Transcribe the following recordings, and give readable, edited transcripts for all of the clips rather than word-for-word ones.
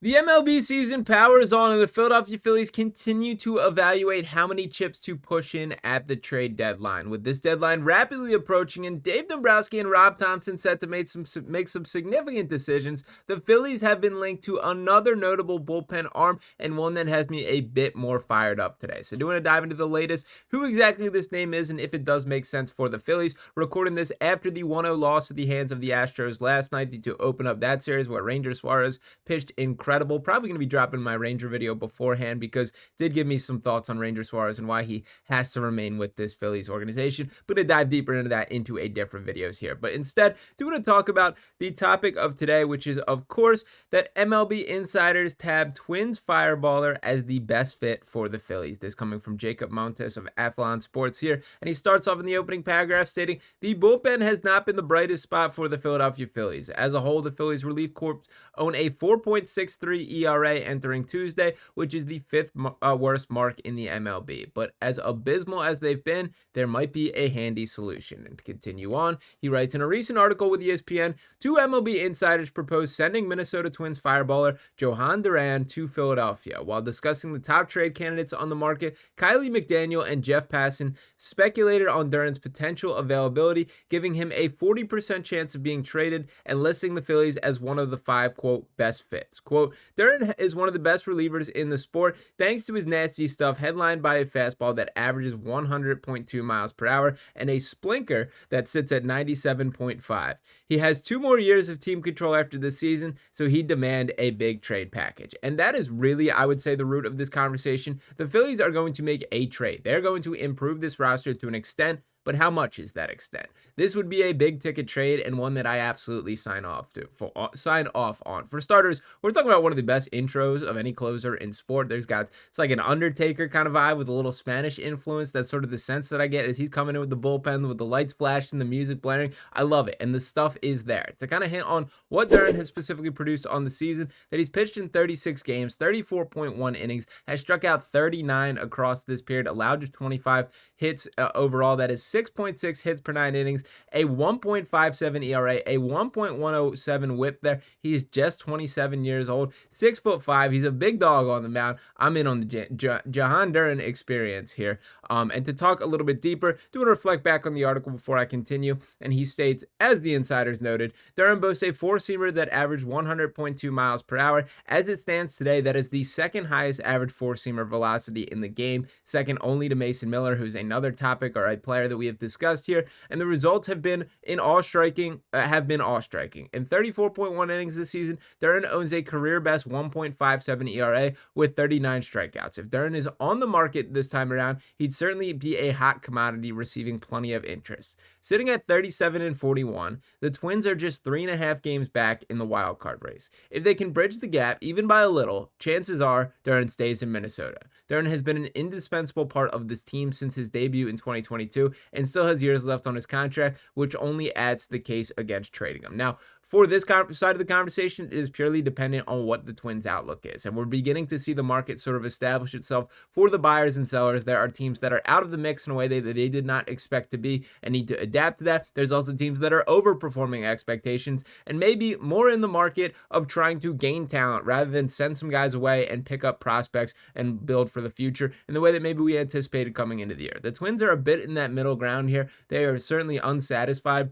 The MLB season powers on, and the Philadelphia Phillies continue to evaluate how many chips to push in at the trade deadline. With this deadline rapidly approaching and Dave Dombrowski and Rob Thomson set to make some significant decisions, the Phillies have been linked to another notable bullpen arm and one that has me a bit more fired up today. So, do want to dive into the latest, who exactly this name is, and if it does make sense for the Phillies. Recording this after the 1-0 loss at the hands of the Astros last night to open up that series, where Ranger Suarez pitched incredible. Probably going to be dropping my Ranger video beforehand because did give me some thoughts on Ranger Suarez and why he has to remain with this Phillies organization. But to dive deeper into that into a different videos here. But instead, do want to talk about the topic of today, which is, of course, that MLB insiders tab Twins Fireballer as the best fit for the Phillies. This coming from Jacob Montes of Athlon Sports here. And he starts off in the opening paragraph stating, the bullpen has not been the brightest spot for the Philadelphia Phillies. As a whole, the Phillies relief corps own a 4.63 ERA entering Tuesday, which is the fifth worst mark in the MLB. But as abysmal as they've been, there might be a handy solution. And to continue on, he writes, in a recent article with ESPN, two MLB insiders proposed sending Minnesota Twins fireballer Johan Duran to Philadelphia. While discussing the top trade candidates on the market, Kylie McDaniel and Jeff Passan speculated on Duran's potential availability, giving him a 40% chance of being traded and listing the Phillies as one of the five, quote, best fits. Quote, Duran is one of the best relievers in the sport thanks to his nasty stuff, headlined by a fastball that averages 100.2 miles per hour and a splinker that sits at 97.5. He has 2 more years of team control after this season, so he'd demand a big trade package. And that is really, I would say, the root of this conversation. The Phillies are going to make a trade. They're going to improve this roster to an extent, but how much is that extent? This would be a big ticket trade and one that I absolutely sign off on. For starters, we're talking about one of the best intros of any closer in sport. It's like an Undertaker kind of vibe with a little Spanish influence. That's sort of the sense that I get as he's coming in with the bullpen with the lights flashing, the music blaring. I love it, and the stuff is there. To kind of hint on what Duran has specifically produced on the season, that he's pitched in 36 games, 34.1 innings, has struck out 39 across this period, allowed just 25 hits overall. That is 6.6 hits per 9 innings, a 1.57 ERA, a 1.107 whip there. He is just 27 years old, 6'5". He's a big dog on the mound. I'm in on the Johan Duran experience here. And to talk a little bit deeper, do want to reflect back on the article before I continue. And he states, as the insiders noted, Duran boasts a four-seamer that averaged 100.2 miles per hour. As it stands today, that is the second highest average four-seamer velocity in the game, second only to Mason Miller, who's another topic or a player that we have discussed here, and the results have been awe striking. In 34.1 innings this season, Duran owns a career best 1.57 ERA with 39 strikeouts. If Duran is on the market this time around, he'd certainly be a hot commodity, receiving plenty of interest. Sitting at 37-41, the Twins are just 3.5 games back in the wild card race. If they can bridge the gap even by a little, chances are Duran stays in Minnesota. Duran has been an indispensable part of this team since his debut in 2022 and still has years left on his contract, which only adds to the case against trading him. Now, for this side of the conversation, it is purely dependent on what the Twins' outlook is. And we're beginning to see the market sort of establish itself for the buyers and sellers. There are teams that are out of the mix in a way that they did not expect to be and need to adapt to that. There's also teams that are overperforming expectations and maybe more in the market of trying to gain talent rather than send some guys away and pick up prospects and build for the future in the way that maybe we anticipated coming into the year. The Twins are a bit in that middle ground here. They are certainly unsatisfied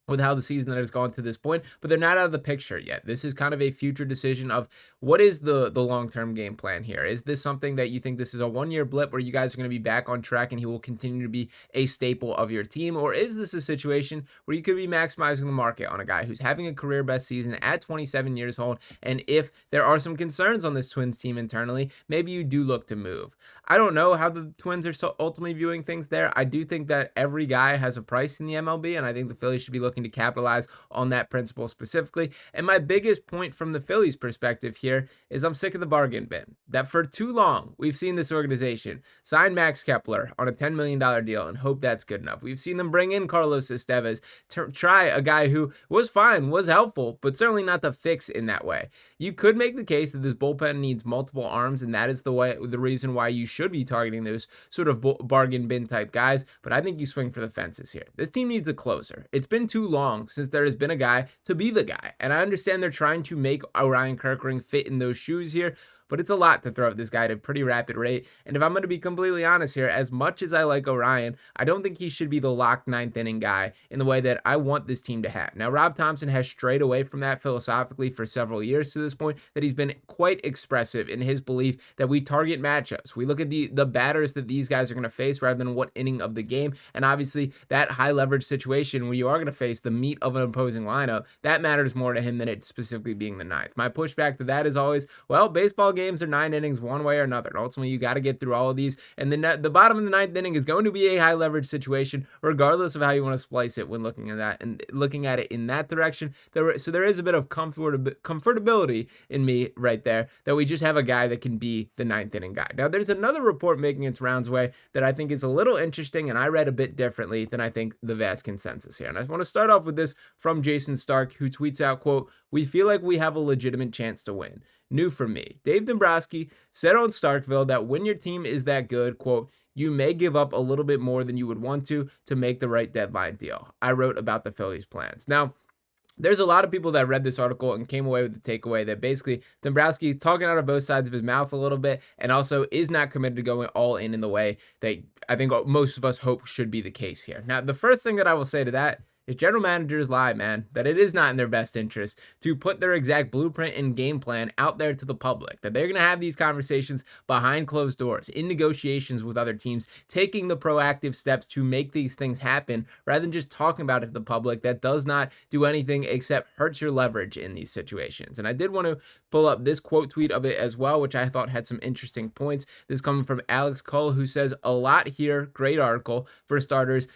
with how the season has gone to this point, but they're not out of the picture yet. This is kind of a future decision of what is the long-term game plan here. Is this something that you think this is a one-year blip where you guys are going to be back on track and he will continue to be a staple of your team? Or is this a situation where you could be maximizing the market on a guy who's having a career best season at 27 years old? And if there are some concerns on this Twins team internally, maybe you do look to move. I don't know how the Twins are ultimately viewing things there. I do think that every guy has a price in the MLB, and I think the Phillies should be looking to capitalize on that principle specifically. And my biggest point from the Phillies perspective here is I'm sick of the bargain bin. That for too long, we've seen this organization sign Max Kepler on a $10 million deal and hope that's good enough. We've seen them bring in Carlos Estevez to try a guy who was fine, was helpful, but certainly not the fix in that way. You could make the case that this bullpen needs multiple arms, and that is the reason why you should be targeting those sort of bargain bin type guys, but I think you swing for the fences here. This team needs a closer. It's been too long since there has been a guy to be the guy, and I understand they're trying to make Orion Kerkering fit fit in those shoes here. But it's a lot to throw at this guy at a pretty rapid rate. And if I'm going to be completely honest here, as much as I like Orion, I don't think he should be the locked ninth inning guy in the way that I want this team to have. Now, Rob Thomson has strayed away from that philosophically for several years to this point, that he's been quite expressive in his belief that we target matchups. We look at the batters that these guys are going to face rather than what inning of the game. And obviously, that high leverage situation where you are going to face the meat of an opposing lineup, that matters more to him than it specifically being the ninth. My pushback to that is always, well, baseball games are 9 innings one way or another. And ultimately, you got to get through all of these. And then the bottom of the ninth inning is going to be a high leverage situation, regardless of how you want to splice it when looking at that and looking at it in that direction. So there is a bit of comfortability in me right there that we just have a guy that can be the ninth inning guy. Now, there's another report making its rounds way that I think is a little interesting, and I read a bit differently than I think the vast consensus here. And I want to start off with this from Jason Stark, who tweets out, quote, "We feel like we have a legitimate chance to win. New from me. Dave Dombrowski said on Starkville that when your team is that good, quote, you may give up a little bit more than you would want to make the right deadline deal. I wrote about the Phillies' plans." Now, there's a lot of people that read this article and came away with the takeaway that basically Dombrowski is talking out of both sides of his mouth a little bit and also is not committed to going all in the way that I think most of us hope should be the case here. Now, the first thing that I will say to that is general managers lie, man, that it is not in their best interest to put their exact blueprint and game plan out there to the public, that they're going to have these conversations behind closed doors, in negotiations with other teams, taking the proactive steps to make these things happen rather than just talking about it to the public. That does not do anything except hurt your leverage in these situations. And I did want to pull up this quote tweet of it as well, which I thought had some interesting points. This coming from Alex Cole, who says, "A lot here, great article. For starters,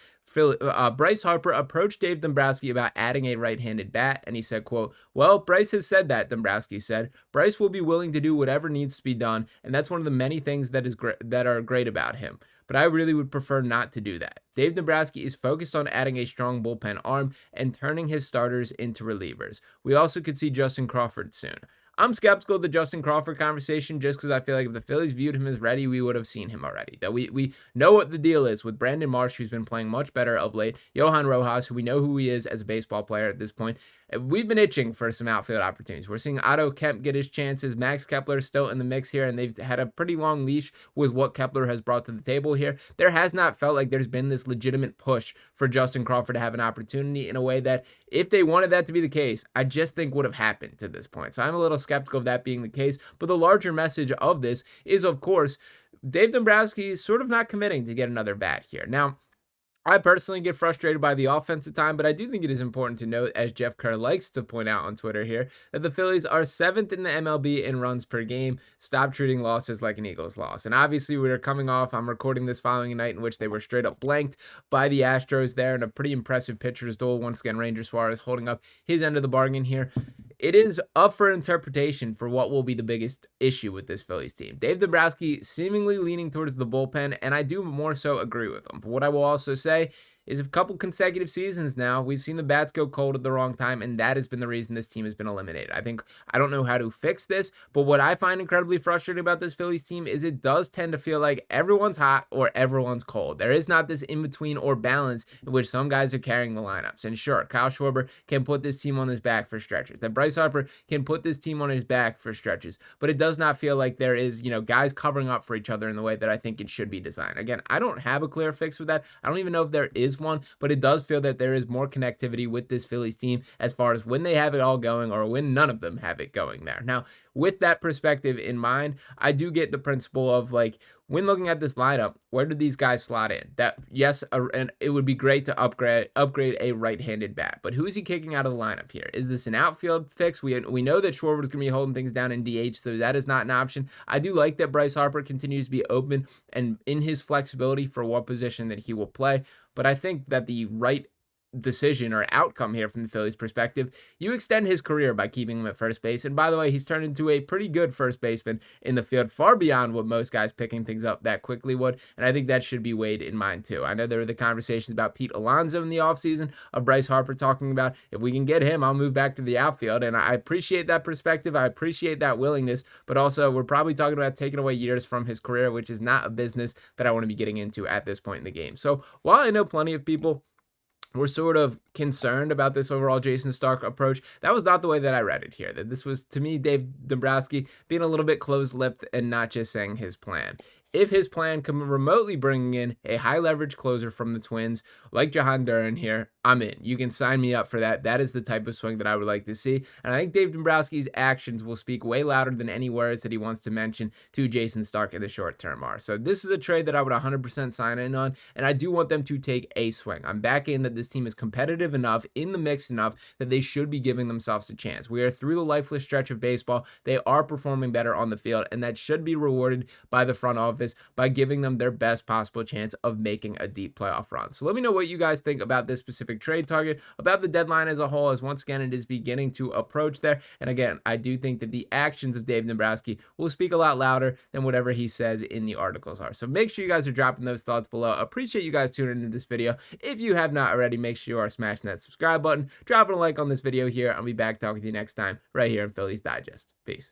Bryce Harper approached Dave Dombrowski about adding a right-handed bat, and he said, quote, well, Bryce has said that, Dombrowski said. Bryce will be willing to do whatever needs to be done, and that's one of the many things that are great about him. But I really would prefer not to do that. Dave Dombrowski is focused on adding a strong bullpen arm and turning his starters into relievers. We also could see Justin Crawford soon." I'm skeptical of the Justin Crawford conversation just because I feel like if the Phillies viewed him as ready, we would have seen him already. That we know what the deal is with Brandon Marsh, who's been playing much better of late, Johan Rojas, who we know who he is as a baseball player at this point. We've been itching for some outfield opportunities. We're seeing Otto Kemp get his chances. Max Kepler is still in the mix here, and they've had a pretty long leash with what Kepler has brought to the table here. There has not felt like there's been this legitimate push for Justin Crawford to have an opportunity in a way that, if they wanted that to be the case, I just think would have happened to this point. So I'm a little skeptical of that being the case. But the larger message of this is, of course, Dave Dombrowski is sort of not committing to get another bat here. Now, I personally get frustrated by the offense at times, but I do think it is important to note, as Jeff Kerr likes to point out on Twitter here, that the Phillies are 7th in the MLB in runs per game. Stop treating losses like an Eagles loss. And obviously, we are coming off, I'm recording this following a night in which they were straight up blanked by the Astros there in a pretty impressive pitcher's duel. Once again, Ranger Suarez holding up his end of the bargain here. It is up for interpretation for what will be the biggest issue with this Phillies team. Dave Dombrowski seemingly leaning towards the bullpen, and I do more so agree with him. But what I will also say is a couple consecutive seasons now, we've seen the bats go cold at the wrong time, and that has been the reason this team has been eliminated. I don't know how to fix this, but what I find incredibly frustrating about this Phillies team is it does tend to feel like everyone's hot or everyone's cold. There is not this in-between or balance in which some guys are carrying the lineups. And sure, Kyle Schwarber can put this team on his back for stretches. That Bryce Harper can put this team on his back for stretches, but it does not feel like there is, guys covering up for each other in the way that I think it should be designed. Again, I don't have a clear fix with that. I don't even know if there is one, but it does feel that there is more connectivity with this Phillies team as far as when they have it all going or when none of them have it going there. Now, with that perspective in mind, I do get the principle of, like, when looking at this lineup, where do these guys slot in? That, yes, and it would be great to upgrade a right-handed bat, but who is he kicking out of the lineup here? Is this an outfield fix? We know that Schwarber is going to be holding things down in DH, so that is not an option. I do like that Bryce Harper continues to be open and in his flexibility for what position that he will play, but I think that the right decision or outcome here from the Phillies perspective, you extend his career by keeping him at first base. And by the way, he's turned into a pretty good first baseman in the field, far beyond what most guys picking things up that quickly would. And I think that should be weighed in mind too. I know there were the conversations about Pete Alonso in the offseason, of Bryce Harper talking about, if we can get him, I'll move back to the outfield. And I appreciate that perspective. I appreciate that willingness, but also we're probably talking about taking away years from his career, which is not a business that I want to be getting into at this point in the game. So while I know plenty of people were sort of concerned about this overall Jason Stark approach. That was not the way that I read it here. That this was, to me, Dave Dombrowski being a little bit closed-lipped and not just saying his plan. If his plan could remotely bring in a high leverage closer from the Twins, like Johan Duran here, I'm in. You can sign me up for that. That is the type of swing that I would like to see. And I think Dave Dombrowski's actions will speak way louder than any words that he wants to mention to Jason Stark in the short term are. So this is a trade that I would 100% sign in on, and I do want them to take a swing. I'm backing that this team is competitive enough, in the mix enough, that they should be giving themselves a chance. We are through the lifeless stretch of baseball. They are performing better on the field, and that should be rewarded by the front office by giving them their best possible chance of making a deep playoff run. So let me know what you guys think about this specific trade target, about the deadline as a whole, as once again it is beginning to approach there. And again, I do think that the actions of Dave Dombrowski will speak a lot louder than whatever he says in the articles are. So make sure you guys are dropping those thoughts below. Appreciate you guys tuning into this video. If you have not already, make sure you are smashing that subscribe button, dropping a like on this video here. I'll be back talking to you next time right here in Phillies Digest. Peace.